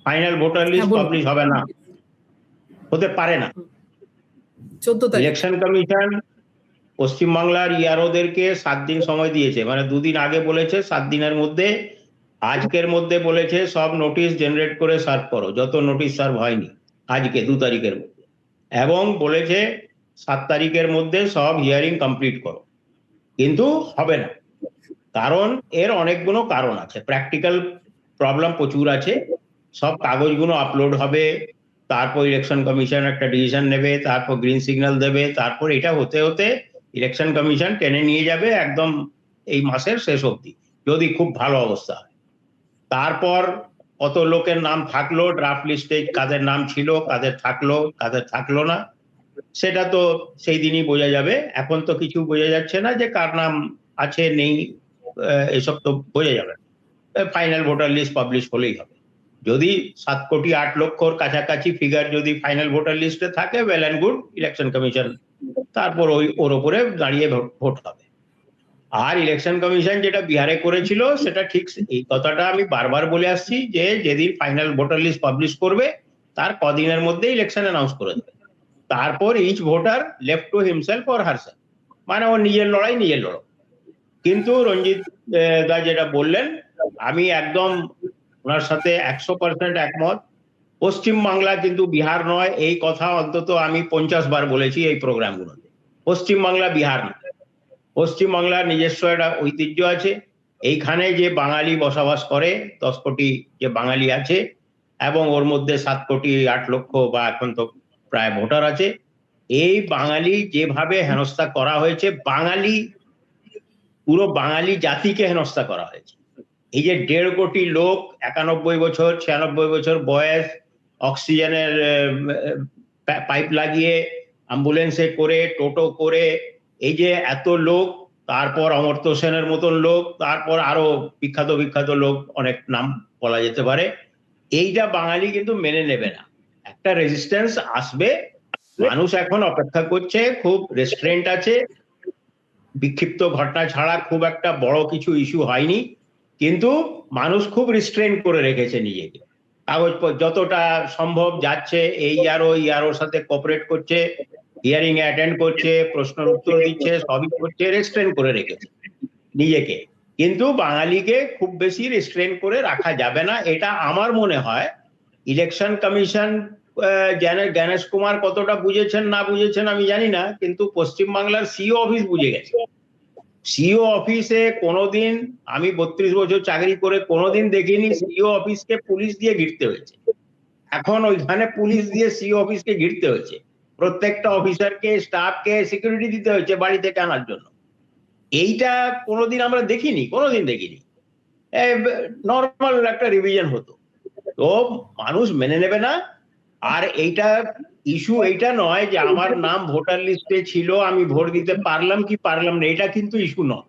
Final voter list publish হবে না, হতে পারে না। 14 তারিখ ইলেকশন কমিশন পশ্চিমবাংলার ইয়ারোদেরকে 7 দিন সময় দিয়েছে, মানে 2 দিন আগে বলেছে 7 দিনের মধ্যে, আজকের মধ্যে বলেছে সব নোটিশ জেনারেট করে সার্ভ করো, যত নোটিশ সার্ভ হয়নি আজকে 2 তারিখের মধ্যে, এবং বলেছে 7 তারিখের মধ্যে সব হিয়ারিং কমপ্লিট করো। কিন্তু হবে না, কারণ এর অনেকগুলো কারণ আছে, প্র্যাকটিক্যাল প্রবলেম প্রচুর আছে। সব কাগজগুলো আপলোড হবে, তারপর ইলেকশন কমিশন একটা ডিসিশন নেবে, তারপর গ্রিন সিগন্যাল দেবে, তারপর এটা হতে হতে ইলেকশন কমিশন টেনে নিয়ে যাবে একদম এই মাসের শেষ অবধি, যদি খুব ভালো অবস্থা হয়। তারপর কত লোকের নাম থাকলো ড্রাফট লিস্টে, কাদের নাম ছিল, কাদের থাকলো না, সেটা তো সেই দিনই বোঝা যাবে। এখন তো কিছু বোঝা যাচ্ছে না যে কার নাম আছে নেই, এসব তো বোঝা যাবে। ফাইনাল ভোটার লিস্ট পাবলিশ হলেই হবে। যদি 7 কোটি 8 লক্ষর কাছাকাছি ফিগার যদি ফাইনাল ভোটার লিস্টে থাকে, well and good, election commission তারপর ওর উপরে দাঁড়িয়ে ভোট হবে। আর ইলেকশন কমিশন যেটা বিহারে করেছিল সেটা ঠিক, এই কথাটা আমি বারবার বলে আসছি যে যেদিন ফাইনাল ভোটার লিস্ট পাবলিশ করবে তার কদিনের মধ্যে ইলেকশন অ্যানাউন্স করে দেবে, তারপর each voter left to himself or herself, মানে ওর নিজের লড়াই নিজের লড়াই। কিন্তু রঞ্জিত দা যেটা বললেন, আমি একদম ওনার সাথে 100% একমত। পশ্চিমবাংলা কিন্তু বিহার নয়, এই কথা অন্তত আমি 50 বার বলেছি এই প্রোগ্রামগুলোতে। পশ্চিমবাংলা বিহার নয়, পশ্চিমবাংলার নিজস্ব একটা ঐতিহ্য আছে। এইখানে যে বাঙালি বসবাস করে, 10 কোটি যে বাঙালি আছে, এবং ওর মধ্যে 7 কোটি 8 লক্ষ বা এখন তো প্রায় ভোটার আছে, এই বাঙালি যেভাবে হেনস্থা করা হয়েছে, বাঙালি পুরো বাঙালি জাতিকে হেনস্থা করা হয়েছে। এই যে 1.5 কোটি লোক, 91 বছর 96 বছর বয়স, অক্সিজেনের পাইপ লাগিয়ে, অ্যাম্বুলেন্সে করে, টোটো করে, এই যে এত লোক, তারপর অমর্ত্য সেনের মতন লোক, তারপর আরো বিখ্যাত বিখ্যাত লোক, অনেক নাম বলা যেতে পারে, এইটা বাঙালি কিন্তু মেনে নেবে না। একটা রেজিস্ট্যান্স আসবে, মানুষ এখন অপেক্ষা করছে, খুব রেস্টুরেন্ট আছে, বিক্ষিপ্ত ঘটনা ছাড়া খুব একটা বড় কিছু ইস্যু হয়নি, কিন্তু মানুষ খুব রিস্ট্রেন করে রেখেছে নিজেকে, কাগজপত্র যতটা সম্ভব যাচ্ছে, এই ইয়ারোর সাথে কোঅপারেট করছে, হিয়ারিং এ অ্যাটেন্ড করছে, প্রশ্নের উত্তর দিচ্ছে, সবই করছে, রেস্ট্রেন করে রেখেছে নিজেকে। কিন্তু বাঙালিকে খুব বেশি রেস্ট্রেন করে রাখা যাবে না, এটা আমার মনে হয়। ইলেকশন কমিশন জ্ঞানেশ কুমার কতটা বুঝেছেন না বুঝেছেন আমি জানি না, কিন্তু পশ্চিমবাংলার সিইও অফিস বুঝে গেছে। সিইও অফিসে কোনোদিন, আমি 32 বছর চাকরি করে কোনোদিন দেখিনি সিইও অফিসকে পুলিশ দিয়ে ঘিরতে হয়েছে। এখন ওইখানে পুলিশ দিয়ে সিইও অফিসকে ঘিরতে হয়েছে, প্রত্যেকটা অফিসারকে, স্টাফকে সিকিউরিটি দিতে হয়েছে বাড়ি থেকে আনার জন্য। এইটা কোনোদিন আমরা দেখিনি, কোনোদিন দেখিনি। নর্মাল একটা রিভিশন হতো, তো মানুষ মেনে নেবে না। আর এইটা ইস্যু এইটা নয় যে আমার নাম ভোটার লিস্টে ছিল, আমি ভোট দিতে পারলাম কি পারলাম না, এটা কিন্তু ইস্যু নয়।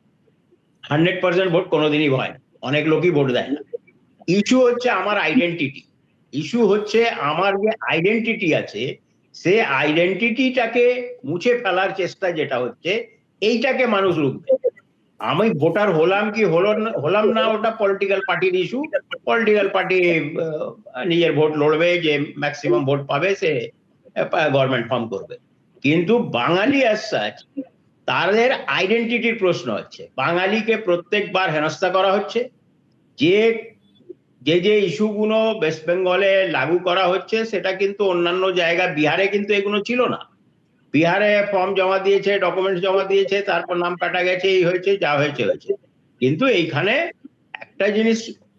100% ভোট কোনোদিনই হয় না, অনেক লোকই ভোট দেয় না। ইস্যু হচ্ছে আমার আইডেন্টিটি, ইস্যু হচ্ছে আমার যে আইডেন্টিটি আছে, সে আইডেন্টিটিটাকে মুছে ফেলার চেষ্টা যেটা হচ্ছে, এইটাকে মানুষ রুখবে। আমি ভোটার হলাম কি হলাম না, ওটা পলিটিক্যাল পার্টির ইস্যু, পলিটিক্যাল পার্টি নিজের ভোট লড়বে, যে ম্যাক্সিমাম ভোট পাবে সে গভর্নমেন্ট ফর্ম করবে। কিন্তু বাঙালি অ্যাজ সাচ, তাদের আইডেন্টিটির প্রশ্ন হচ্ছে, বাঙালিকে প্রত্যেকবার হেনস্থা করা হচ্ছে। যে যে ইস্যুগুলো ওয়েস্ট বেঙ্গলে লাগু করা হচ্ছে, সেটা কিন্তু অন্যান্য জায়গা, বিহারে কিন্তু এগুলো ছিল না। বিহারে ফর্ম জমা দিয়েছে, ডকুমেন্টস জমা দিয়েছে, তারপর নাম কাটা গেছে, এই হয়েছে, যা হয়েছে হয়েছে। কিন্তু এইখানে একটা জিনিস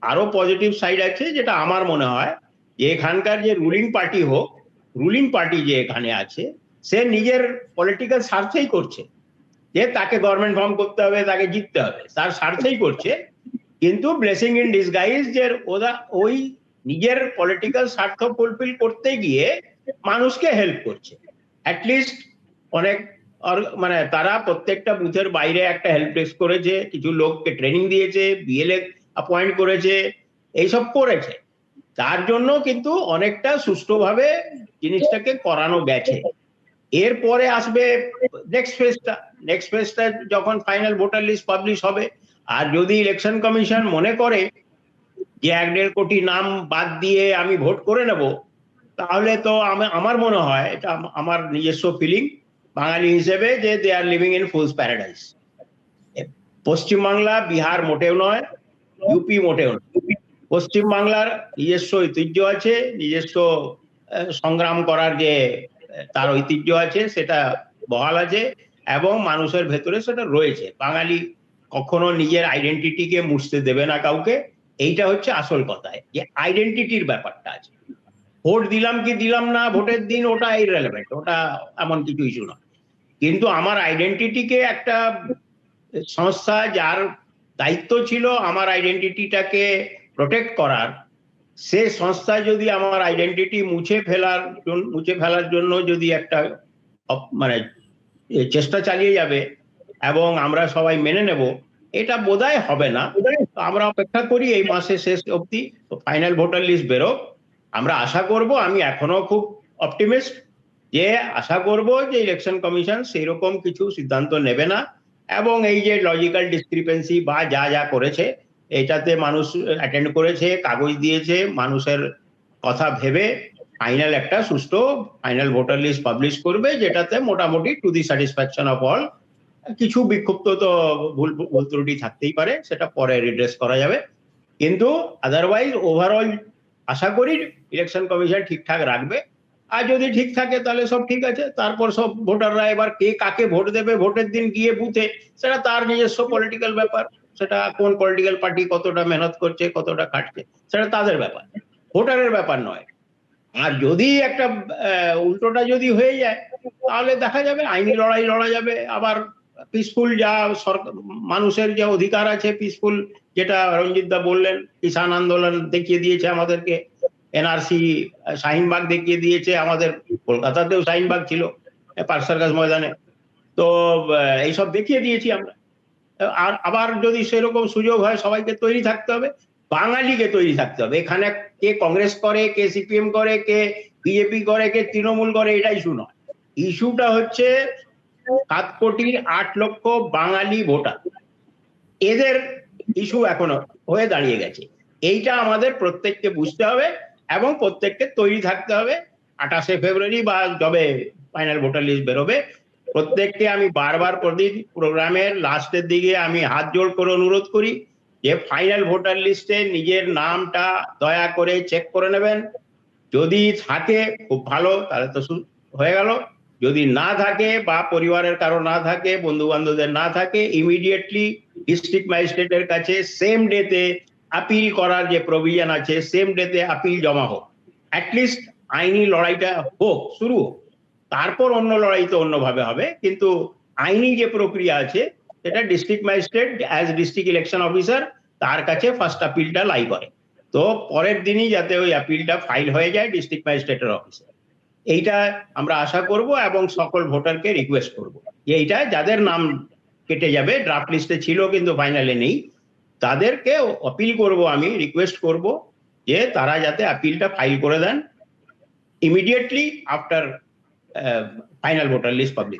আরো পজিটিভ সাইড আছে, যেটা আমার মনে হয়, যে এখানকার যে রুলিং পার্টি হোক, রুলিং পার্টি যে এখানে আছে, সে নিজের পলিটিক্যাল স্বার্থেই করছে, যে তাকে গভর্নমেন্ট ফর্ম করতে হবে, তাকে জিততে হবে, তার স্বার্থেই করছে। কিন্তু ব্লেসিং ইন ডিসগাইজ, যে ওরা ওই নিজের পলিটিক্যাল স্বার্থ ফুলফিল করতে গিয়ে মানুষকে হেল্প করছে। অ্যাটলিস্ট অনেক, মানে তারা প্রত্যেকটা বুথের বাইরে একটা হেল্প ডেস্ক করেছে, কিছু লোককে ট্রেনিং দিয়েছে, বিএলএ অ্যাপয়েন্ট করেছে, এইসব করেছে। তার জন্য কিন্তু অনেকটা সুষ্ঠুভাবে জিনিসটাকে করানো গেছে। এরপরে আসবে নেক্সট ফেজটা যখন ফাইনাল ভোটার লিস্ট পাবলিশ হবে। আর যদি ইলেকশন কমিশন মনে করে যে 1-1.5 কোটি নাম বাদ দিয়ে আমি ভোট করে নেব, তাহলে তো আমার মনে হয়, এটা আমার নিজস্ব ফিলিং বাঙালি হিসেবে, যে they are living in fools paradise. Paschimbangla, Bihar মোটেও নয়, ইউপি মোটেও নয়। পশ্চিমবাংলার নিজস্ব ঐতিহ্য আছে, নিজস্ব সংগ্রাম করার যে তার ঐতিহ্য আছে, সেটা বহাল আছে, এবং মানুষের ভেতরে সেটা রয়েছে। বাঙালি কখনো নিজের আইডেন্টিটিকে মুছতে দেবে না কাউকে। এইটা হচ্ছে আসল কথা, যে আইডেন্টিটির ব্যাপারটা আছে। ভোট দিলাম কি দিলাম না ভোটের দিন, ওটা ইররেলেভেন্ট, ওটা এমন কিছু ইস্যু নয়। কিন্তু আমার আইডেন্টিটিকে একটা সংস্থা, যার দায়িত্ব ছিল আমার আইডেন্টিটিটাকে প্রোটেক্ট করার, সে সংস্থা যদি আমার আইডেন্টিটি মুছে ফেলার জন্য যদি একটা মানে চেষ্টা চালিয়ে যাবে এবং আমরা সবাই মেনে নেব, এটা বোধহয় হবে না। আমরা অপেক্ষা করি এই মাসের শেষ অবধি, ফাইনাল ভোটার লিস্ট বেরোক। আমরা আশা করব, আমি এখনো খুব অপটিমিস্ট, যে আশা করব যে ইলেকশন কমিশন সেই রকম কিছু সিদ্ধান্ত নেবে না, এবং এই যে লজিক্যাল ডিসক্রিপেন্সি বা যা যা করেছে, এটাতে মানুষ অ্যাটেন্ড করেছে, কাগজ দিয়েছে, মানুষের কথা ভেবে ফাইনাল একটা সুষ্ঠু ফাইনাল ভোটার লিস্ট পাবলিশ করবে, যেটাতে মোটামুটি to the satisfaction of all. কিছু বিক্ষুব্ধ তো ভুল ত্রুটি থাকতেই পারে, সেটা পরে রিড্রেস করা যাবে, কিন্তু আদারওয়াইজ ওভারঅল আশা করি ইলেকশন কমিশন ঠিকঠাক রাখবে। আর যদি ঠিক থাকে তাহলে সব ঠিক আছে, তারপর সব ভোটাররা এবার কে কাকে ভোট দেবে ভোটের দিন গিয়ে বুথে, সেটা তার নিজস্ব পলিটিক্যাল ব্যাপার। সেটা কোন পলিটিক্যাল পার্টি কতটা মেহনত করছে, কতটা খাটছে, সেটা তাদের ব্যাপার, ভোটারের ব্যাপার নয়। আর যদি একটা উল্টোটা যদি হয়ে যায়, তাহলে দেখা যাবে আইনি লড়াই লড়া যাবে। আবার পিসফুল যা মানুষের যে অধিকার আছে, পিসফুল, যেটা রঞ্জিত দা বললেন, কিষাণ আন্দোলন দেখিয়ে দিয়েছে আমাদেরকে, এনআরসি শাহিনবাগ দেখিয়ে দিয়েছে আমাদের, কলকাতাতেও শাহিনবাগ ছিল পার্ক সার্কাস ময়দানে। তো এইসব দেখিয়ে দিয়েছি আমরা। আর আবার যদি সেরকম সুযোগ হয়, সবাইকে তৈরি থাকতে হবে, বাঙালিকে তৈরি থাকতে হবে। এখানে কে কংগ্রেস করে, কে সিপিএম করে, কে বিজেপি করে, কে তৃণমূল করে, এটা ইস্যু নয়। ইস্যুটা হচ্ছে 7 কোটি 8 লক্ষ বাঙালি ভোটার, এদের ইস্যু এখনো হয়ে দাঁড়িয়ে গেছে। এইটা আমাদের প্রত্যেককে বুঝতে হবে এবং প্রত্যেককে তৈরি থাকতে হবে। 28শে ফেব্রুয়ারি বা যবে ফাইনাল ভোটার লিস্ট বেরোবে, প্রত্যেককে আমি বারবার প্রোগ্রামের লাস্টের দিকে আমি হাত জোড় করে অনুরোধ করি যে ফাইনাল ভোটার লিস্টে নিজের নামটা দয়া করে চেক করে নেবেন। যদি থাকে খুব ভালো, তাহলে তো হয়ে গেল। যদি না থাকে বা পরিবারের কারো না থাকে, বন্ধু বান্ধবদের না থাকে, ইমিডিয়েটলি ডিস্ট্রিক্ট ম্যাজিস্ট্রেটের কাছে সেম ডেতে আপিল করার যে প্রভিশন আছে, সেম ডেতে আপিল জমা হোক। অ্যাটলিস্ট আইনি লড়াইটা হোক, শুরু হোক, তারপর অন্য লড়াই তো অন্যভাবে হবে। কিন্তু আইনি যে প্রক্রিয়া আছে, সেটা district magistrate as district election officer তার কাছে ফার্স্ট আপিলটা লাই করে। তো পরের দিনই যাতে ওই আপিলটা ফাইল হয়ে যায় ডিস্ট্রিক্ট ম্যাজিস্ট্রেটের অফিসে, এইটা আমরা আশা করব এবং সকল ভোটারকে রিকোয়েস্ট করব যে এইটা যাদের নাম কেটে যাবে, ড্রাফট লিস্টে ছিল কিন্তু ফাইনালে নেই, তাদেরকে আপিল করব, আমি রিকোয়েস্ট করব যে তারা যাতে আপিলটা ফাইল করে দেন immediately after final voter list public.